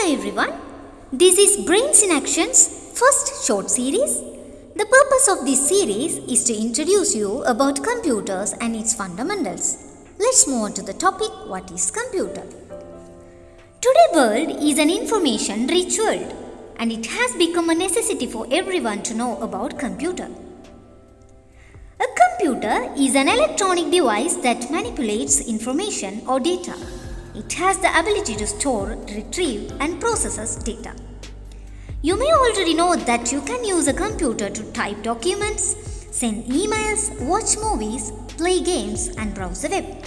Hello everyone, this is Brains in Action's first short series. The purpose of this series is to introduce you about computers and its fundamentals. Let's move on to the topic, what is computer? Today's world is an information rich world and it has become a necessity for everyone to know about computer. A computer is an electronic device that manipulates information or data. It has the ability to store, retrieve and process data. You may already know that you can use a computer to type documents, send emails, watch movies, play games and browse the web.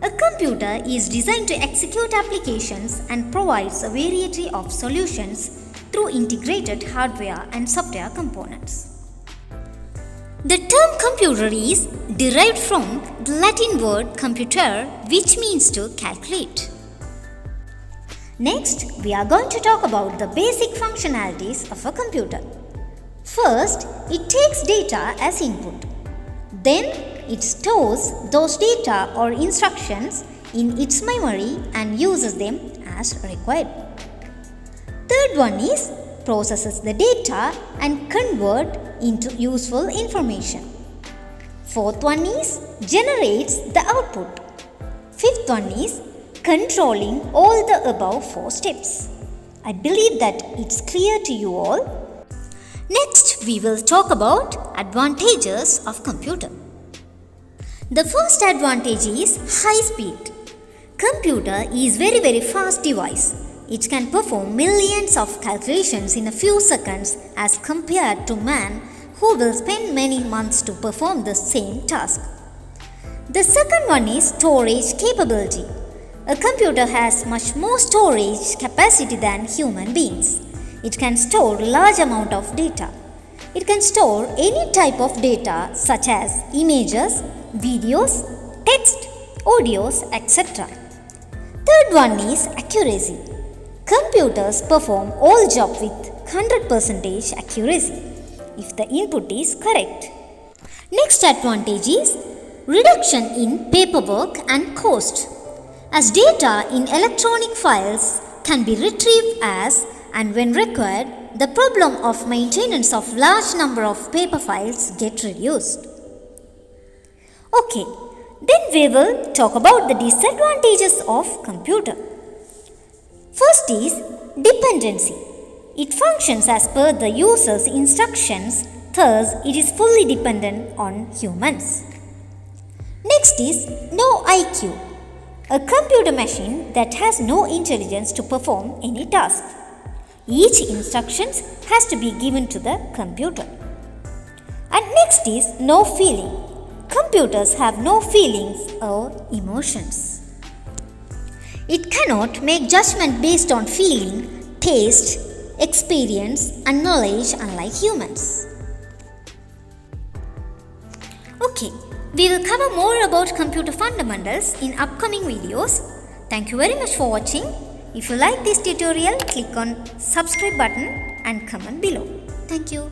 A computer is designed to execute applications and provides a variety of solutions through integrated hardware and software components. The term computer is derived from the Latin word computere, which means to calculate. Next, we are going to talk about the basic functionalities of a computer. First, it takes data as input. Then, it stores those data or instructions in its memory and uses them as required. Third one is processes the data and convert into useful information. Fourth one is generates the output. Fifth one is controlling all the above four steps. I believe that it's clear to you all. Next, we will talk about advantages of computer. The first advantage is high speed. Computer is very fast device. It can perform millions of calculations in a few seconds as compared to man who will spend many months to perform the same task. The second one is storage capability. A computer has much more storage capacity than human beings. It can store a large amount of data. It can store any type of data such as images, videos, text, audios, etc. Third one is accuracy. Computers perform all jobs with 100% accuracy if the input is correct. Next advantage is reduction in paperwork and cost. As data in electronic files can be retrieved as and when required, the problem of maintenance of large number of paper files get reduced. Okay, then we will talk about the disadvantages of computer. First is dependency. It functions as per the user's instructions, thus it is fully dependent on humans. Next is no IQ. A computer machine that has no intelligence to perform any task. Each instruction has to be given to the computer. And next is no feeling. Computers have no feelings or emotions. It cannot make judgment based on feeling, taste, experience and knowledge unlike humans. Okay, we will cover more about computer fundamentals in upcoming videos. Thank you very much for watching. If you like this tutorial, click on subscribe button and comment below. Thank you.